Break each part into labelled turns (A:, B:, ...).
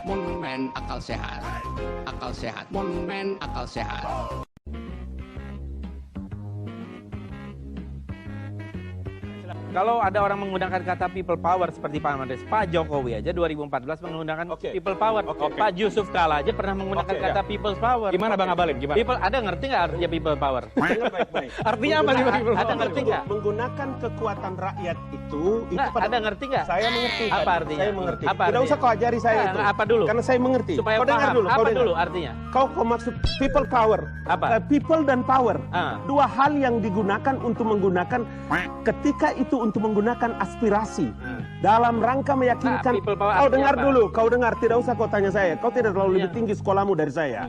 A: Monumen akal sehat. Akal sehat. Monumen akal sehat.
B: Kalau ada orang menggunakan kata people power seperti Pak Jokowi aja 2014 menggunakan people power. Pak Yusuf Kala aja pernah menggunakan kata people's power.
C: Gimana Bang Abalin? Gimana?
B: People, ada ngerti nggak artinya people power?
D: Baik-baik.
C: Artinya apa sih people power?
B: Ada ngerti nggak?
D: Menggunakan kekuatan rakyat itu
B: Ada ngerti nggak?
D: Saya mengerti.
B: Apa artinya?
D: Saya mengerti.
B: Apa
D: Tidak usah kau ajari saya itu.
B: Apa dulu?
D: Karena saya mengerti.
B: Supaya
D: kau dengar
B: paham.
D: dulu.
B: Apa
D: Kau dengar
B: dulu artinya?
D: Kau maksud people power.
B: Apa?
D: People dan power. Dua hal yang digunakan untuk menggunakan ketika itu untuk menggunakan aspirasi dalam rangka meyakinkan. Kau dengar dulu. Kau dengar. Tidak usah kau tanya saya. Kau tidak terlalu lebih tinggi sekolahmu dari saya.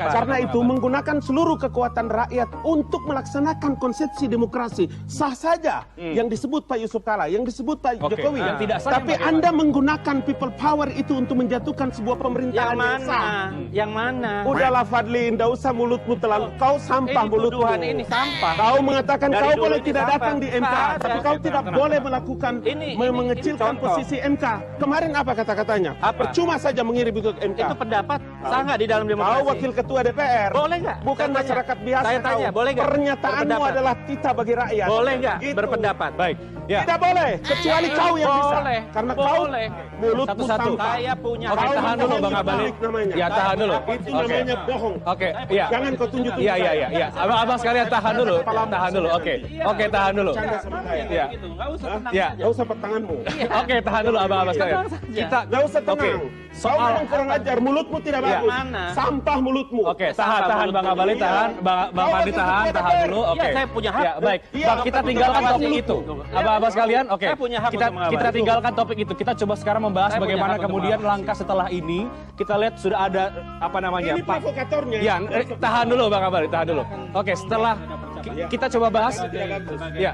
D: Karena itu menggunakan seluruh kekuatan rakyat untuk melaksanakan konsepsi demokrasi. Sah saja yang disebut Pak Yusuf Kala, yang disebut Pak Jokowi.
C: Yang tidak sah
D: Tapi Anda menggunakan people power itu untuk menjatuhkan sebuah pemerintahan yang sah.
B: Yang mana?
D: Udahlah Fadli, tidak usah mulutmu terlalu. Kau sampah mulutmu.
B: Tuduhan ini sampah.
D: Kau mengatakan
B: Dari
D: kau
B: dulu
D: boleh
B: ini
D: tidak
B: sampah.
D: datang di MK, tapi kau tidak boleh melakukan mengecilkan posisi MK. Kemarin apa kata-katanya? Percuma saja mengirim itu ke MK.
B: Itu pendapat sah nggak di dalam demokrasi?
D: Kau wakil ketua DPR.
B: Boleh nggak?
D: Bukan masyarakat biasa.
B: Saya tanya, boleh nggak?
D: Pernyataanmu adalah tita bagi rakyat.
B: Boleh nggak
D: Gitu.
B: berpendapat?
C: Baik. Ya.
D: Tidak boleh, kecuali kau yang bisa.
B: Boleh.
D: Karena
B: Boleh.
D: kau mulutmu
C: Satu-satu.
D: sampah.
B: Saya punya
C: Oke,
B: hak.
C: tahan dulu Bang Abalin.
D: Namanya.
C: Ya, tahan dulu.
D: Itu
C: Oke.
D: namanya bohong.
C: Oke, iya.
D: Jangan kau tunjuk.
C: Iya. Abang sekalian tahan dulu. Tahan dulu. Oke, tahan dulu.
D: Canda sama saya.
C: Iya.
B: Gitu, nggak usah tenang
C: Iya.
B: aja.
D: Gak usah pertanganmu.
C: Oke, tahan dulu abang sekalian. Kita
D: Gak usah tenang.
C: Oke.
D: Kau memang kurang ajar. Mulutmu tidak
C: Iya.
D: bagus.
B: Mana?
D: Sampah mulutmu.
C: Oke, tahan Bang Abalin, tahan. Bang Fadli tahan dulu. Oke.
B: Iya, saya punya hak.
C: Ya, baik.
D: Iya,
C: Bang, kita tinggalkan
D: betul.
C: topik itu. Abang sekalian, oke.
B: Saya punya hak
C: Kita
B: untuk mengabari.
C: kita tinggalkan topik itu. Kita coba sekarang membahas
B: Saya punya
C: bagaimana
B: hak untuk
C: kemudian
B: mengabari.
C: langkah setelah ini. Kita lihat sudah ada apa namanya?
D: Ini provokatornya.
C: Ya, tahan dulu Bang Abalin, tahan dulu. Oke, setelah kita coba bahas. Ya.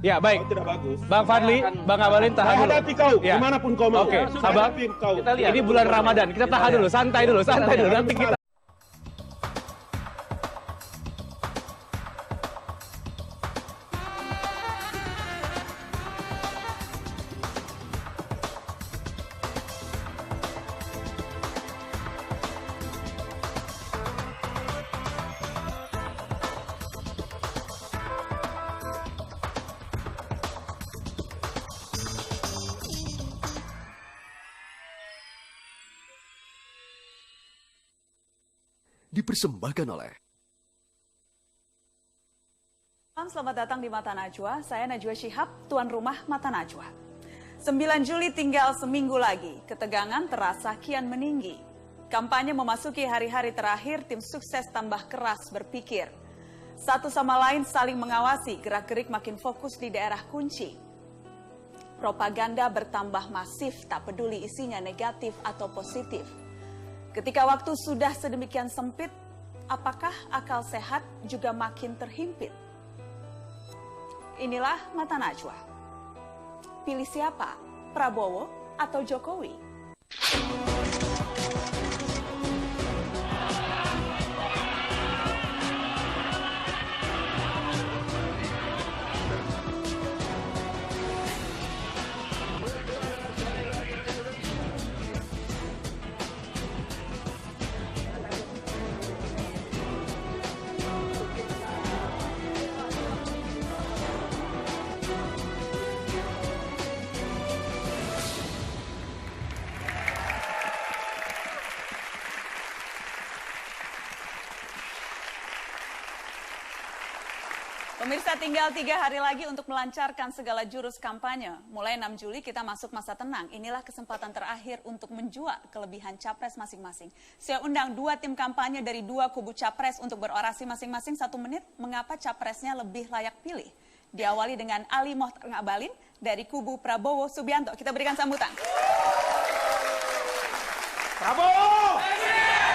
C: Ya, baik.
D: Kau tidak bagus.
C: Bang Fadli, Bang Abalin tahan
D: Saya
C: dulu.
D: hadapi kau,
C: Ya.
D: dimanapun kau mau.
C: Oke,
D: Saya
C: sabar.
D: hadapi kau.
B: Kita lihat.
C: Ini bulan Ramadan, kita tahan dulu, santai dulu. Nanti kita
E: dipersembahkan oleh
F: Selamat datang di Mata Najwa, saya Najwa Shihab, tuan rumah Mata Najwa. 9 Juli tinggal seminggu lagi, ketegangan terasa kian meninggi. Kampanye memasuki hari-hari terakhir, tim sukses tambah keras berpikir. Satu sama lain saling mengawasi, gerak-gerik makin fokus di daerah kunci. Propaganda bertambah masif, tak peduli isinya negatif atau positif. Ketika waktu sudah sedemikian sempit, apakah akal sehat juga makin terhimpit? Inilah Mata Najwa. Pilih siapa? Prabowo atau Jokowi? Pemirsa, tinggal 3 hari lagi untuk melancarkan segala jurus kampanye. Mulai 6 Juli kita masuk masa tenang. Inilah kesempatan terakhir untuk menjual kelebihan capres masing-masing. Saya undang 2 tim kampanye dari 2 kubu capres untuk berorasi masing-masing 1 menit. Mengapa capresnya lebih layak pilih? Diawali dengan Ali Mohtar Ngabalin dari kubu Prabowo Subianto. Kita berikan sambutan.
D: Prabowo!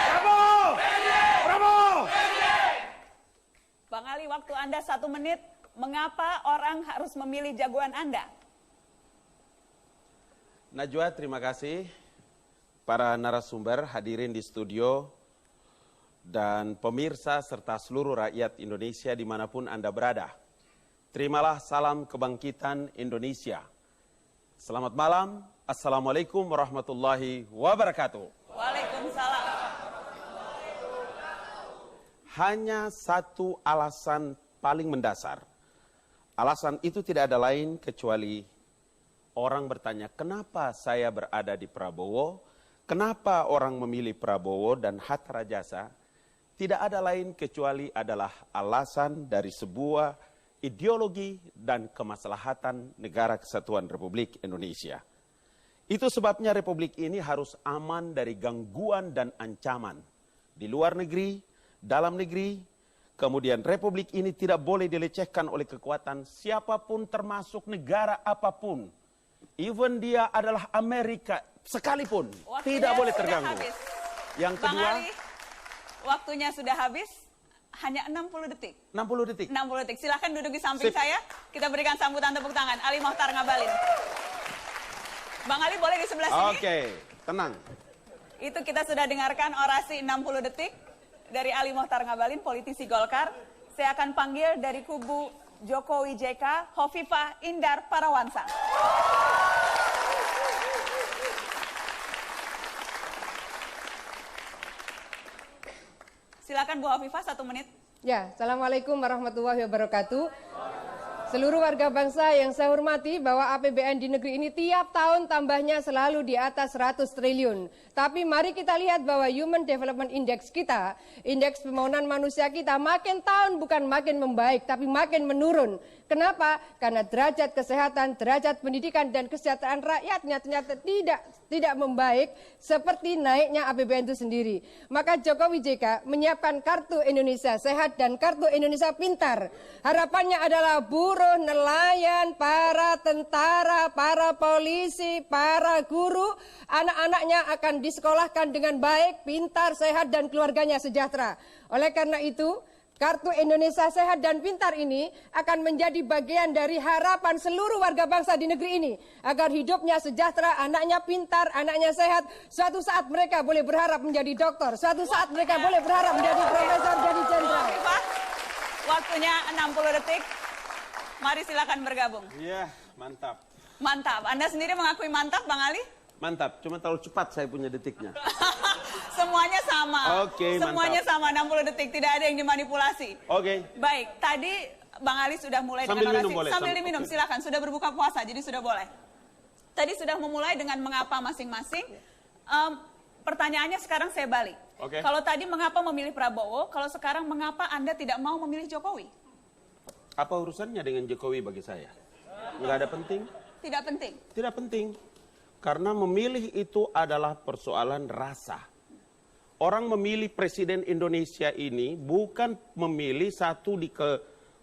D: Prabowo! Prabowo!
F: Bang Ali, waktu Anda 1 menit. Mengapa orang harus memilih jagoan Anda?
G: Najwa, terima kasih. Para narasumber hadirin di studio dan pemirsa serta seluruh rakyat Indonesia dimanapun Anda berada. Terimalah salam kebangkitan Indonesia. Selamat malam. Assalamualaikum warahmatullahi wabarakatuh.
F: Waalaikumsalam.
G: Hanya satu alasan paling mendasar. Alasan itu tidak ada lain kecuali orang bertanya, kenapa saya berada di Prabowo? Kenapa orang memilih Prabowo dan Hatta Rajasa? Tidak ada lain kecuali adalah alasan dari sebuah ideologi dan kemaslahatan Negara Kesatuan Republik Indonesia. Itu sebabnya Republik ini harus aman dari gangguan dan ancaman di luar negeri, dalam negeri. Kemudian Republik ini tidak boleh dilecehkan oleh kekuatan siapapun termasuk negara apapun. Even dia adalah Amerika sekalipun, tidak boleh terganggu.
F: Habis.
G: Yang kedua,
F: Bang Ali, waktunya sudah habis, hanya 60 detik.
G: 60 detik.
F: 60 detik. Silahkan duduk di samping saya. Kita berikan sambutan tepuk tangan. Ali Mohtar Ngabalin. Bang Ali boleh di sebelah sini?
G: Oke, tenang.
F: Itu kita sudah dengarkan orasi 60 detik dari Ali Mohtar Ngabalin, politisi Golkar. Saya akan panggil dari kubu Jokowi JK, Hovifah Indar Parawansa. Silakan Bu Hovifah, 1 menit.
H: Ya, Assalamualaikum warahmatullahi wabarakatuh. Seluruh warga bangsa yang saya hormati, bahwa APBN di negeri ini tiap tahun tambahnya selalu di atas 100 triliun. Tapi mari kita lihat bahwa Human Development Index kita, indeks pembangunan manusia kita makin tahun bukan makin membaik, tapi makin menurun. Kenapa? Karena derajat kesehatan, derajat pendidikan dan kesejahteraan rakyatnya ternyata tidak membaik seperti naiknya APBN itu sendiri. Maka Jokowi JK menyiapkan Kartu Indonesia Sehat dan Kartu Indonesia Pintar. Harapannya adalah buruh, nelayan, para tentara, para polisi, para guru, anak-anaknya akan disekolahkan dengan baik, pintar, sehat, dan keluarganya sejahtera. Oleh karena itu, Kartu Indonesia Sehat dan Pintar ini akan menjadi bagian dari harapan seluruh warga bangsa di negeri ini. Agar hidupnya sejahtera, anaknya pintar, anaknya sehat. Suatu saat mereka boleh berharap menjadi dokter. Suatu saat mereka boleh berharap menjadi profesor, jadi jenderal.
F: Waktunya 60 detik. Mari silakan bergabung.
G: Iya, mantap.
F: Mantap. Anda sendiri mengakui mantap, Bang Ali?
G: Mantap, cuma terlalu cepat saya punya detiknya.
F: Semuanya sama.
G: Oke,
F: semuanya
G: mantap.
F: sama, 60 detik. Tidak ada yang dimanipulasi.
G: Oke.
F: Baik, tadi Bang Ali sudah mulai
G: Sambil
F: dengan orasi.
G: minum boleh,
F: Sambil diminum,
G: okay.
F: silakan. Sudah berbuka puasa, jadi sudah boleh. Tadi sudah memulai dengan mengapa masing-masing. Pertanyaannya sekarang saya balik.
G: Oke.
F: Kalau tadi mengapa memilih Prabowo, kalau sekarang mengapa Anda tidak mau memilih Jokowi?
G: Apa urusannya dengan Jokowi bagi saya? Nggak ada penting?
F: Tidak penting.
G: Tidak penting. Karena memilih itu adalah persoalan rasa. Orang memilih Presiden Indonesia ini bukan memilih satu di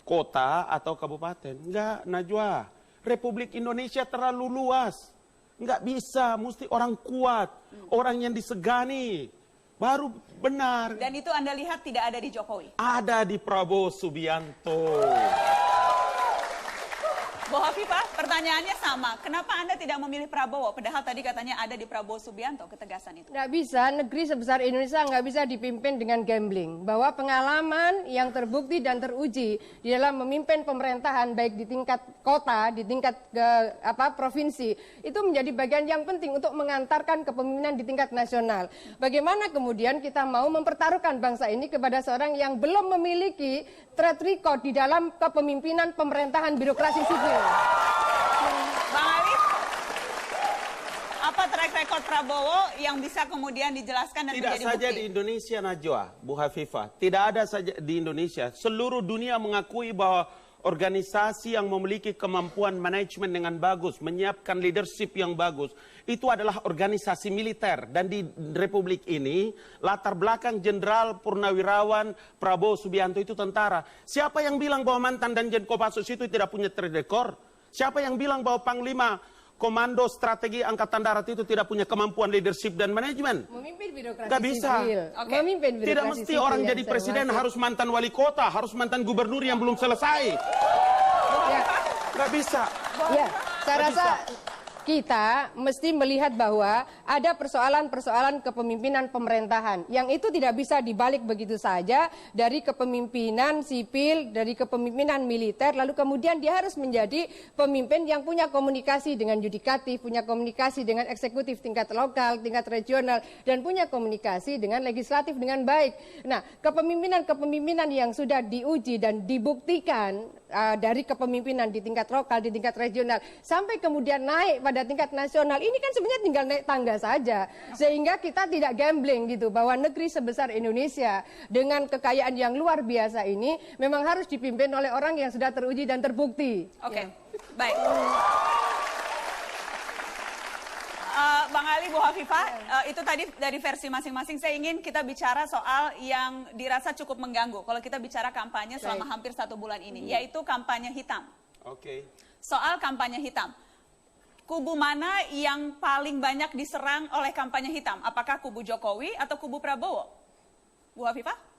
G: kota atau kabupaten. Enggak, Najwa. Republik Indonesia terlalu luas. Enggak bisa, mesti orang kuat. Orang yang disegani. Baru benar.
F: Dan itu Anda lihat tidak ada di Jokowi?
G: Ada di Prabowo Subianto.
F: Bu Hovifah, pertanyaannya sama. Kenapa Anda tidak memilih Prabowo? Padahal tadi katanya ada di Prabowo Subianto ketegasan itu.
H: Nggak bisa, negeri sebesar Indonesia nggak bisa dipimpin dengan gambling. Bahwa pengalaman yang terbukti dan teruji di dalam memimpin pemerintahan, baik di tingkat kota, di tingkat provinsi, itu menjadi bagian yang penting untuk mengantarkan kepemimpinan di tingkat nasional. Bagaimana kemudian kita mau mempertaruhkan bangsa ini kepada seorang yang belum memiliki track record di dalam kepemimpinan pemerintahan birokrasi sipil.
F: Bang Ali, apa track record Prabowo yang bisa kemudian dijelaskan dan
G: Tidak
F: menjadi
G: saja
F: bukti?
G: di Indonesia, Najwa, Bu Hovifah. Tidak ada saja di Indonesia. Seluruh dunia mengakui bahwa organisasi yang memiliki kemampuan manajemen dengan bagus, menyiapkan leadership yang bagus, itu adalah organisasi militer. Dan di Republik ini, latar belakang Jenderal Purnawirawan Prabowo Subianto itu tentara. Siapa yang bilang bahwa mantan Danjen Kopassus itu tidak punya track record? Siapa yang bilang bahwa Panglima Komando Strategi Angkatan Darat itu tidak punya kemampuan leadership dan manajemen?
H: Memimpin birokrasi
G: Nggak bisa.
H: sipil.
F: Oke.
H: Memimpin birokrasi
G: Tidak mesti
H: sipil
G: orang
H: yang
G: jadi
H: saya
G: presiden
H: hormati.
G: harus mantan wali kota, harus mantan gubernur yang belum selesai.
H: Ya.
G: Nggak bisa.
H: Ya, saya rasa kita mesti melihat bahwa ada persoalan-persoalan kepemimpinan pemerintahan yang itu tidak bisa dibalik begitu saja dari kepemimpinan sipil, dari kepemimpinan militer, lalu kemudian dia harus menjadi pemimpin yang punya komunikasi dengan yudikatif, punya komunikasi dengan eksekutif tingkat lokal, tingkat regional, dan punya komunikasi dengan legislatif dengan baik. Nah, kepemimpinan yang sudah diuji dan dibuktikan dari kepemimpinan di tingkat lokal, di tingkat regional, sampai kemudian naik pada tingkat nasional, ini kan sebenarnya tinggal naik tangga saja. Sehingga kita tidak gambling gitu, bahwa negeri sebesar Indonesia dengan kekayaan yang luar biasa ini memang harus dipimpin oleh orang yang sudah teruji dan terbukti.
F: Oke, baik. Bang Ali, Bu Hafifah, itu tadi dari versi masing-masing. Saya ingin kita bicara soal yang dirasa cukup mengganggu kalau kita bicara kampanye selama hampir 1 bulan ini, yaitu kampanye hitam.
G: Oke.
F: Soal kampanye hitam. Kubu mana yang paling banyak diserang oleh kampanye hitam? Apakah kubu Jokowi atau kubu Prabowo? Bu Hafifah?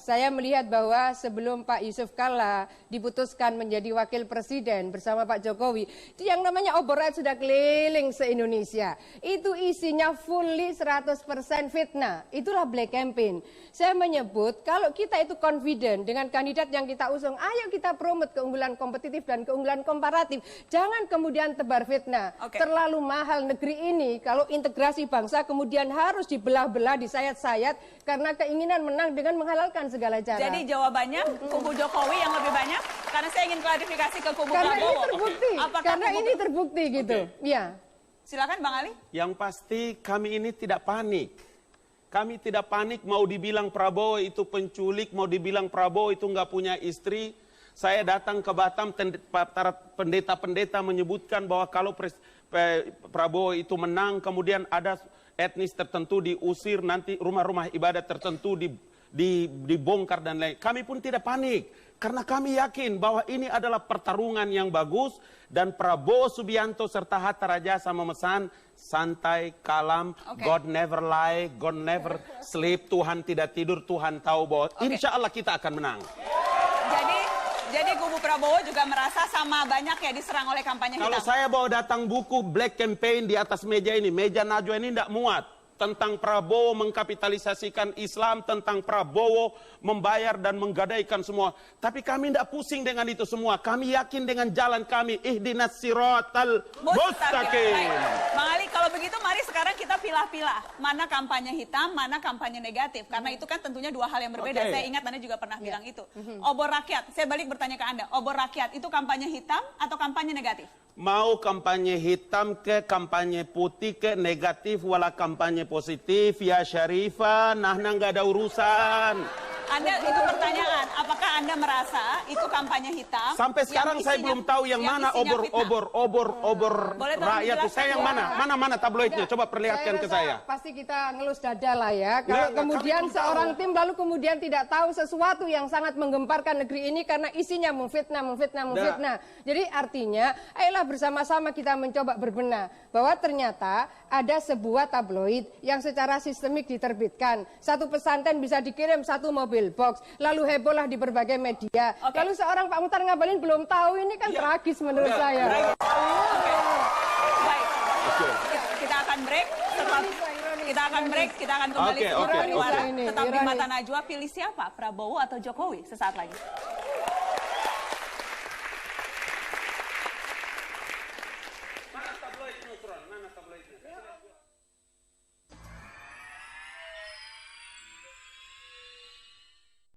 H: Saya melihat bahwa sebelum Pak Yusuf Kalla diputuskan menjadi wakil presiden bersama Pak Jokowi, itu yang namanya obor rakyat sudah keliling se-Indonesia. Itu isinya fully 100% fitnah. Itulah black campaign. Saya menyebut kalau kita itu confident dengan kandidat yang kita usung, ayo kita promote keunggulan kompetitif dan keunggulan komparatif. Jangan kemudian tebar fitnah. Terlalu mahal negeri ini kalau integrasi bangsa kemudian harus dibelah-belah, disayat-sayat karena keinginan menang dengan menghalalkan segala cara.
F: Jadi jawabannya kubu Jokowi yang lebih banyak? Karena saya ingin klarifikasi ke kubu Prabowo.
H: Karena ini terbukti. Ini terbukti gitu. Ya.
F: Silakan Bang Ali.
G: Yang pasti kami ini tidak panik. Kami tidak panik mau dibilang Prabowo itu penculik, mau dibilang Prabowo itu nggak punya istri. Saya datang ke Batam, pendeta-pendeta menyebutkan bahwa kalau Prabowo itu menang, kemudian ada etnis tertentu diusir, nanti rumah-rumah ibadat tertentu dibongkar dan lain. Kami pun tidak panik karena kami yakin bahwa ini adalah pertarungan yang bagus dan Prabowo Subianto serta Hatta Rajasa memesan santai, kalem, God never lie, God never sleep, Tuhan tidak tidur, Tuhan tahu bahwa insya Allah kita akan menang.
F: Jadi kubu Prabowo juga merasa sama banyak ya diserang oleh kampanye hitam.
G: Kalau saya bawa datang buku Black Campaign di atas meja ini, meja Najwa ini tidak muat. Tentang Prabowo mengkapitalisasikan Islam, tentang Prabowo membayar dan menggadaikan semua. Tapi kami tidak pusing dengan itu semua. Kami yakin dengan jalan kami. Ihdinas siratal mustaqim.
F: Bang Ali, kalau begitu mari sekarang kita pilah-pilah. Mana kampanye hitam, mana kampanye negatif. Karena itu kan tentunya dua hal yang berbeda. Saya ingat Anda juga pernah bilang itu. Obor rakyat, saya balik bertanya ke Anda. Obor rakyat itu kampanye hitam atau kampanye negatif?
G: Mau kampanye hitam ke kampanye putih ke negatif wala kampanye positif ya Syarifah, nah nggak ada urusan.
F: Anda itu pertanyaan, apakah Anda merasa itu kampanye hitam?
G: Sampai sekarang saya belum tahu yang mana obor rakyat itu. Saya yang mana tabloidnya? Coba perlihatkan ke saya.
H: Pasti kita ngelus dada lah ya. Kalau kemudian seorang tim lalu kemudian tidak tahu sesuatu yang sangat menggemparkan negeri ini karena isinya memfitnah. Jadi artinya, ayolah bersama-sama kita mencoba berbenah bahwa ternyata ada sebuah tabloid yang secara sistemik diterbitkan. Satu pesantren bisa dikirim satu mobil box, lalu hebohlah di berbagai media. Lalu seorang Pak Muhtar Ngabalin belum tahu, ini kan tragis menurut saya.
F: Baik, kita akan break. Kita akan kembali ke tetap di Mata Najwa. Pilih siapa, Prabowo atau Jokowi? Sesaat lagi.